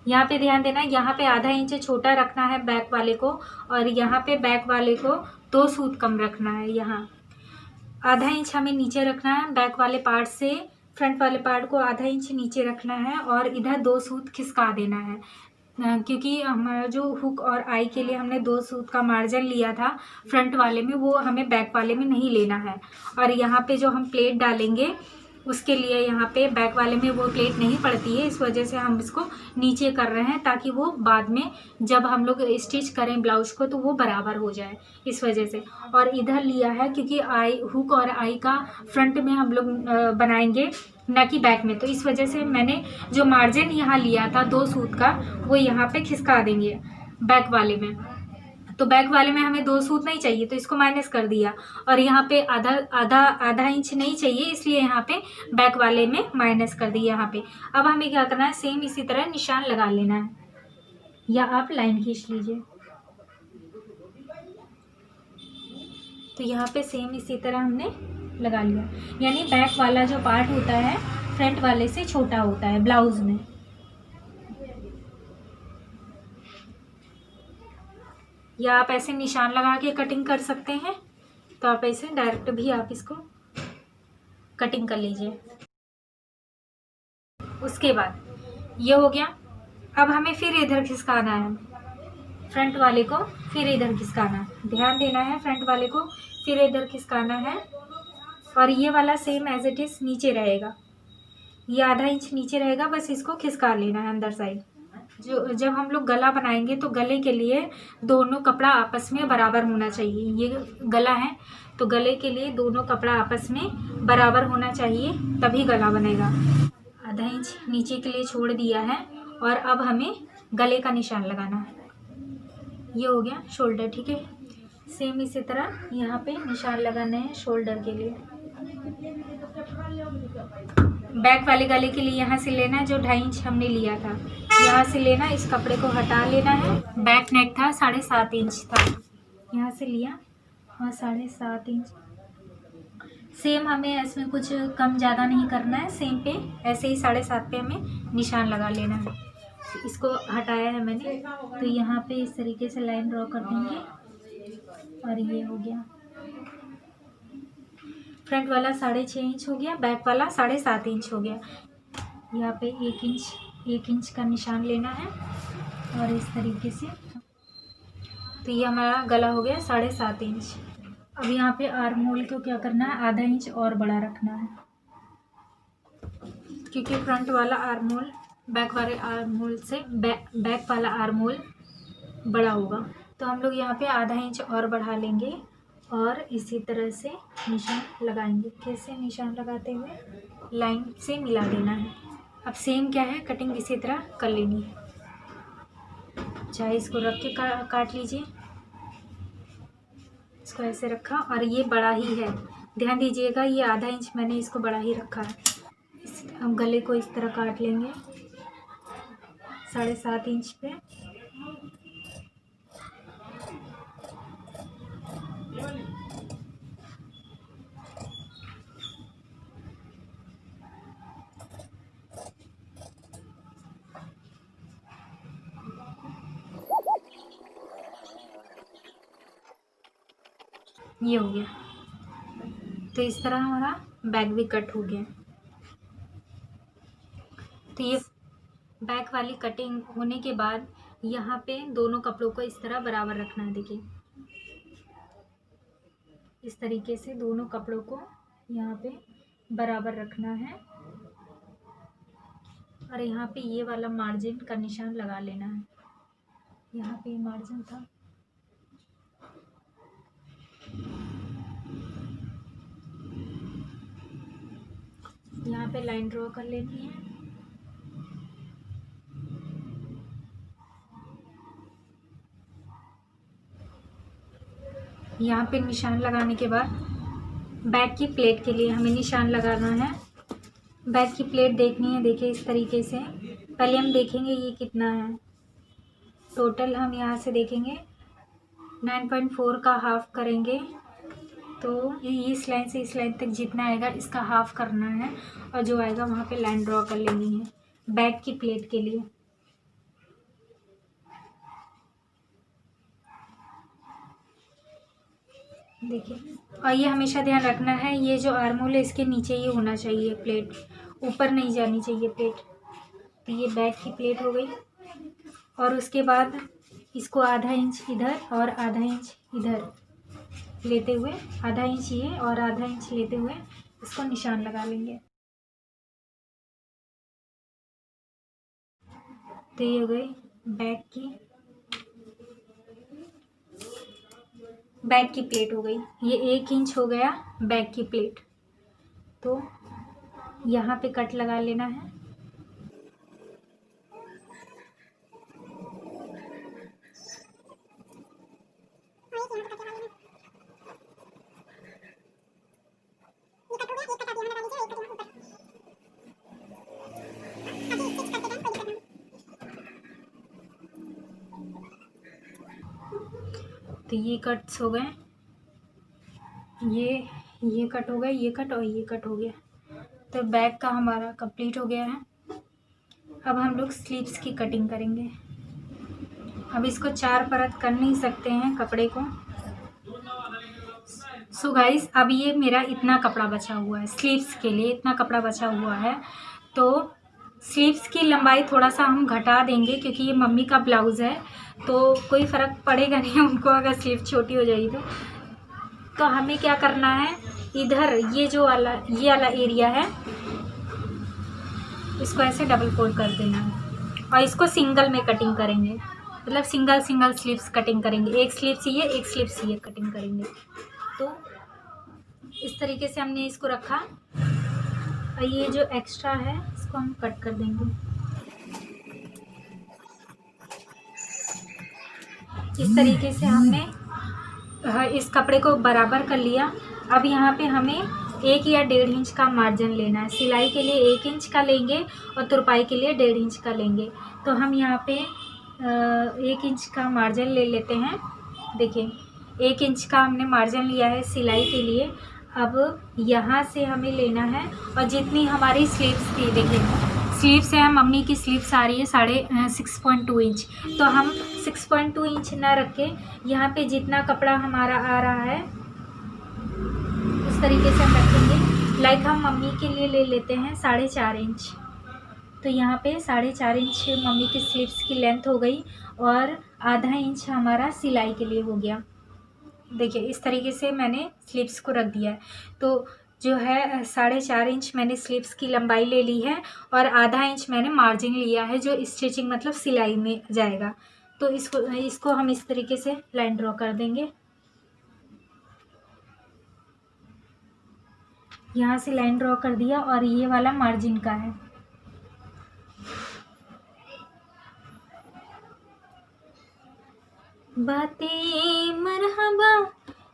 यहाँ पे ध्यान देना, यहाँ पे आधा इंच छोटा रखना है बैक वाले को, और यहाँ पे बैक वाले को 2 सूत कम रखना है। यहाँ आधा इंच हमें नीचे रखना है बैक वाले पार्ट से, फ्रंट वाले पार्ट को आधा इंच नीचे रखना है, और इधर 2 सूत खिसका देना है। क्योंकि हमारा जो हुक और आई के लिए हमने 2 सूत का मार्जिन लिया था फ्रंट वाले में, वो हमें बैक वाले में नहीं लेना है। और यहाँ पे जो हम प्लेट डालेंगे उसके लिए यहाँ पे बैक वाले में वो प्लेट नहीं पड़ती है, इस वजह से हम इसको नीचे कर रहे हैं, ताकि वो बाद में जब हम लोग स्टिच करें ब्लाउज को तो वो बराबर हो जाए, इस वजह से। और इधर लिया है क्योंकि आई हुक और आई का फ्रंट में हम लोग बनाएंगे, ना कि बैक में, तो इस वजह से मैंने जो मार्जिन यहाँ लिया था 2 सूत का, वो यहाँ पे खिसका देंगे बैक वाले में। तो बैक वाले में हमें 2 सूत नहीं चाहिए, तो इसको माइनस कर दिया। और यहाँ पे आधा इंच नहीं चाहिए, इसलिए यहाँ पे बैक वाले में माइनस कर दिया यहाँ पे। अब हमें क्या करना है, सेम इसी तरह निशान लगा लेना है, या आप लाइन खींच लीजिए। तो यहाँ पे सेम इसी तरह हमने लगा लिया, यानी बैक वाला जो पार्ट होता है फ्रंट वाले से छोटा होता है ब्लाउज में। या आप ऐसे निशान लगा के कटिंग कर सकते हैं, तो आप ऐसे डायरेक्ट भी आप इसको कटिंग कर लीजिए। उसके बाद ये हो गया। अब हमें फिर इधर खिसकाना है फ्रंट वाले को, फिर इधर खिसकाना है, ध्यान देना है, फ्रंट वाले को फिर इधर खिसकाना है। और ये वाला सेम एज इट इज़ नीचे रहेगा, ये आधा इंच नीचे रहेगा, बस इसको खिसका लेना है अंदर साइड। जब हम लोग गला बनाएंगे तो गले के लिए दोनों कपड़ा आपस में बराबर होना चाहिए। ये गला है तो गले के लिए दोनों कपड़ा आपस में बराबर होना चाहिए, तभी गला बनेगा। आधा इंच नीचे के लिए छोड़ दिया है, और अब हमें गले का निशान लगाना है। ये हो गया शोल्डर, ठीक है। सेम इसी तरह यहाँ पे निशान लगाने हैं शोल्डर के लिए। बैक वाले गले के लिए यहाँ से लेना है जो 2.5 इंच हमने लिया था, यहाँ से लेना, इस कपड़े को हटा लेना है। बैक नेक था 7.5 इंच था, यहाँ से लिया और 7.5 इंच। सेम हमें इसमें कुछ कम ज़्यादा नहीं करना है, सेम पे ऐसे ही 7.5 पे हमें निशान लगा लेना है। इसको हटाया है मैंने, तो यहाँ पे इस तरीके से लाइन ड्रॉ कर देंगे, और ये हो गया। फ्रंट वाला 6.5 इंच हो गया, बैक वाला 7.5 इंच हो गया। यहाँ पे 1 इंच का निशान लेना है और इस तरीके से। तो ये हमारा गला हो गया 7.5 इंच। अब यहाँ पे आर्म होल को क्या करना है, आधा इंच और बड़ा रखना है, क्योंकि फ्रंट वाला आर्म होल बैक वाले आर्म होल से बैक वाला आर्म होल बड़ा होगा। तो हम लोग यहाँ पे आधा इंच और बढ़ा लेंगे और इसी तरह से निशान लगाएंगे। कैसे निशान लगाते हुए लाइन से मिला देना है। अब सेम क्या है, कटिंग इसी तरह कर लेनी है। चाहे इसको रख के काट लीजिए, इसको ऐसे रखा और ये बड़ा ही है, ध्यान दीजिएगा, ये आधा इंच मैंने इसको बड़ा ही रखा है। हम गले को इस तरह काट लेंगे 7.5 इंच पे। ये हो गया। तो इस तरह हमारा बैक भी कट हो गया। तो ये बैक वाली कटिंग होने के बाद यहाँ पे दोनों कपड़ों को इस तरह बराबर रखना है। देखिए इस तरीके से दोनों कपड़ों को यहाँ पे बराबर रखना है और यहाँ पे ये वाला मार्जिन का निशान लगा लेना है। यहाँ पे मार्जिन था, यहाँ पे लाइन ड्रॉ कर लेनी है। यहाँ पे निशान लगाने के बाद बैक की प्लेट के लिए हमें निशान लगाना है। बैक की प्लेट देखनी है, देखिए इस तरीके से। पहले हम देखेंगे ये कितना है टोटल। हम यहाँ से देखेंगे 9.4 का हाफ करेंगे, तो इस लाइन से इस लाइन तक जितना आएगा इसका हाफ करना है और जो आएगा वहाँ पे लाइन ड्रॉ कर लेनी है बैक की प्लेट के लिए। देखिए, और ये हमेशा ध्यान रखना है, ये जो आर्म होल है इसके नीचे ही होना चाहिए प्लेट, ऊपर नहीं जानी चाहिए प्लेट। तो ये बैक की प्लेट हो गई और उसके बाद इसको आधा इंच इधर और आधा इंच इधर लेते हुए, आधा इंच ये और आधा इंच लेते हुए इसको निशान लगा लेंगे। तो ये हो गई बैक की प्लेट हो गई। ये 1 इंच हो गया बैक की प्लेट। तो यहाँ पे कट लगा लेना है। तो ये कट्स हो गए, ये कट हो गए, ये कट और ये कट हो गया। तो बैक का हमारा कंप्लीट हो गया है। अब हम लोग स्लीव्स की कटिंग करेंगे। अब इसको 4 परत कर नहीं सकते हैं कपड़े को। सो गाइस, अब ये मेरा इतना कपड़ा बचा हुआ है, स्लीव्स के लिए इतना कपड़ा बचा हुआ है। तो स्लीव्स की लंबाई थोड़ा सा हम घटा देंगे क्योंकि ये मम्मी का ब्लाउज़ है, तो कोई फ़र्क पड़ेगा नहीं उनको अगर स्लीव छोटी हो जाएगी तो हमें क्या करना है, इधर ये वाला एरिया है, इसको ऐसे डबल फोल्ड कर देना है और इसको सिंगल में कटिंग करेंगे, मतलब सिंगल स्लीव्स कटिंग करेंगे। एक स्लीव्स ये, एक स्लीव्स ये कटिंग करेंगे। तो इस तरीके से हमने इसको रखा और ये जो एक्स्ट्रा है इसको हम कट कर देंगे। इस तरीके से हमने इस कपड़े को बराबर कर लिया। अब यहाँ पे हमें 1 या 1.5 इंच का मार्जिन लेना है। सिलाई के लिए 1 इंच का लेंगे और तुरपाई के लिए 1.5 इंच का लेंगे। तो हम यहाँ पे 1 इंच का मार्जिन ले लेते हैं। देखिए 1 इंच का हमने मार्जिन लिया है सिलाई के लिए। अब यहाँ से हमें लेना है और जितनी हमारी स्लीव्स थी, देखिए स्लीव्स है, मम्मी की स्लीव्स आ रही है 6.2 इंच, तो हम 6.2 इंच ना रख के यहाँ पे जितना कपड़ा हमारा आ रहा है इस तरीके से हम रखेंगे। लाइक हम मम्मी के लिए ले लेते हैं 4.5 इंच, तो यहाँ पे 4.5 इंच मम्मी की स्लीव्स की लेंथ हो गई और आधा इंच हमारा सिलाई के लिए हो गया। देखिए इस तरीके से मैंने स्लीव्स को रख दिया है। तो जो है 4.5 इंच मैंने स्लीव्स की लंबाई ले ली है और आधा इंच मैंने मार्जिन लिया है जो स्टिचिंग मतलब सिलाई में जाएगा। तो इसको हम इस तरीके से लाइन ड्रॉ कर देंगे। यहाँ से लाइन ड्रॉ कर दिया और ये वाला मार्जिन का है। बातें मरहबा,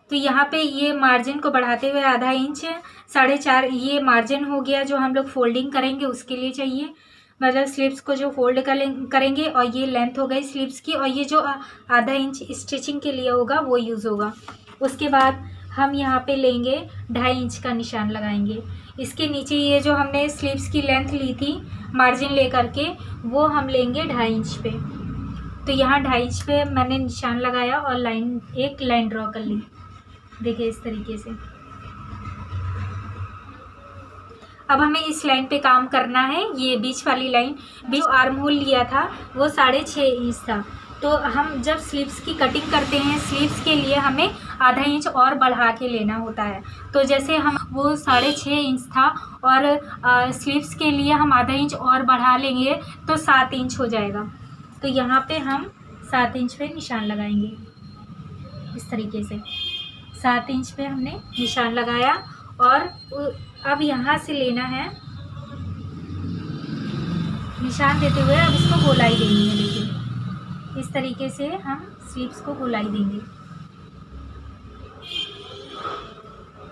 तो यहाँ पे ये मार्जिन को बढ़ाते हुए आधा इंच 4.5 ये मार्जिन हो गया जो हम लोग फोल्डिंग करेंगे उसके लिए चाहिए, मतलब स्लीव्स को जो फोल्ड करेंगे। और ये लेंथ हो गई स्लीव्स की और ये जो आधा इंच स्टिचिंग के लिए होगा वो यूज़ होगा। उसके बाद हम यहाँ पे लेंगे 2.5 इंच का निशान लगाएंगे। इसके नीचे ये जो हमने स्लीव्स की लेंथ ली थी मार्जिन ले करके वो हम लेंगे 2.5 इंच पे। तो यहाँ 2.5 इंच पे मैंने निशान लगाया और एक लाइन ड्रॉ कर ली। देखिए इस तरीके से। अब हमें इस लाइन पे काम करना है। ये बीच वाली लाइन, बीच आर्म होल लिया था वो 6.5 इंच था। तो हम जब स्लीव्स की कटिंग करते हैं स्लीव्स के लिए हमें आधा इंच और बढ़ा के लेना होता है। तो जैसे हम वो 6.5 इंच था और स्लीव्स के लिए हम आधा इंच और बढ़ा लेंगे तो 7 इंच हो जाएगा। तो यहाँ पे हम 7 इंच पे निशान लगाएंगे इस तरीके से। 7 इंच पे हमने निशान लगाया और अब यहाँ से लेना है निशान देते हुए अब इसको गोलाई देनी है। देखिए इस तरीके से हम स्लीव्स को गोलाई देंगे।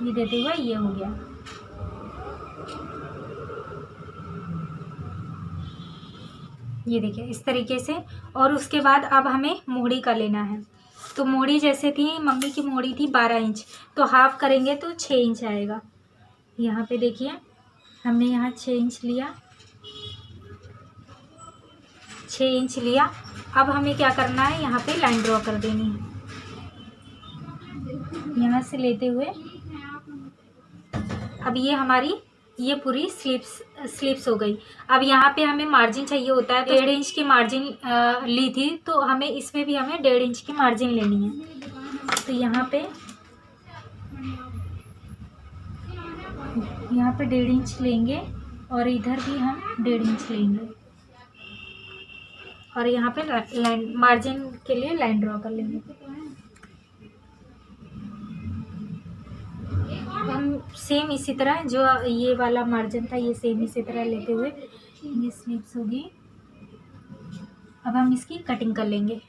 ये देते हुए ये हो गया। ये देखिए इस तरीके से। और उसके बाद अब हमें मोहड़ी का लेना है। तो मोहड़ी जैसे थी मम्मी की मोहड़ी थी 12 इंच, तो हाफ करेंगे तो 6 इंच आएगा। यहाँ पे देखिए हमने यहाँ 6 इंच लिया, 6 इंच लिया। अब हमें क्या करना है, यहाँ पे लाइन ड्रॉ कर देनी है यहाँ से लेते हुए। अब ये हमारी ये पूरी स्लीव्स हो गई। अब यहाँ पे हमें मार्जिन चाहिए होता है, तो 1.5 इंच की मार्जिन ली थी, तो हमें इसमें भी हमें 1.5 इंच की मार्जिन लेनी है। तो यहाँ पे 1.5 इंच लेंगे और इधर भी हम 1.5 इंच लेंगे और यहाँ पे लाइन मार्जिन के लिए लाइन ड्रॉ कर लेंगे। हम सेम इसी तरह जो ये वाला मार्जिन था ये सेम इसी तरह लेते हुए ये स्लीव्स होगी। अब हम इसकी कटिंग कर लेंगे।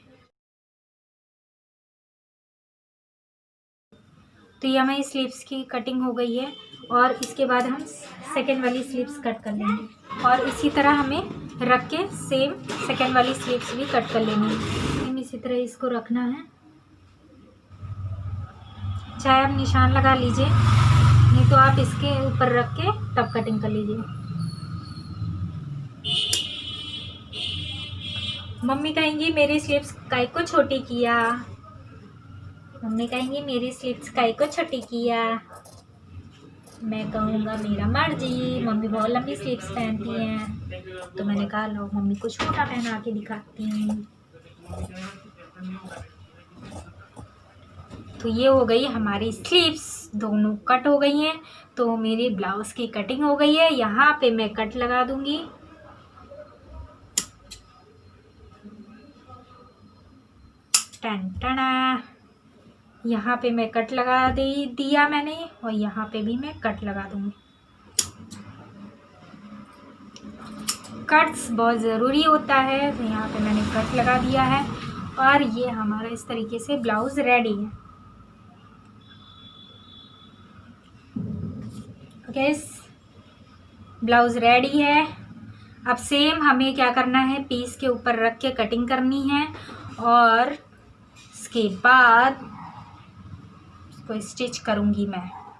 तो ये हमारी स्लीव्स की कटिंग हो गई है और इसके बाद हम सेकेंड वाली स्लीव्स कट कर लेंगे और इसी तरह हमें रख के सेम सेकेंड वाली स्लीव्स भी कट कर लेनी है। इसी तरह इसको रखना है, चाहे आप निशान लगा लीजिए नहीं तो आप इसके ऊपर रख के तब कटिंग कर लीजिए। मम्मी कहेंगी मेरी स्लीव्स काहे को छोटी किया, मम्मी कहेंगी मेरी स्लीव्स काहे को छोटी किया। मैं कहूँगा मेरा मर्जी, मम्मी बहुत लंबी स्लीव्स पहनती हैं। तो मैंने कहा लो मम्मी को छोटा पहना के दिखाती हूँ। तो ये हो गई हमारी स्लीव्स, दोनों कट हो गई हैं। तो मेरी ब्लाउज़ की कटिंग हो गई है। यहाँ पे मैं कट लगा दूँगी। टन टना, यहाँ पे मैं कट लगा दिया मैंने और यहाँ पे भी मैं कट लगा दूँगी। कट्स बहुत ज़रूरी होता है, तो यहाँ पे मैंने कट लगा दिया है और ये हमारा इस तरीके से ब्लाउज़ रेडी है। ओके, ब्लाउज़ रेडी है। अब सेम हमें क्या करना है, पीस के ऊपर रख के कटिंग करनी है और इसके बाद इसको स्टिच करूँगी मैं।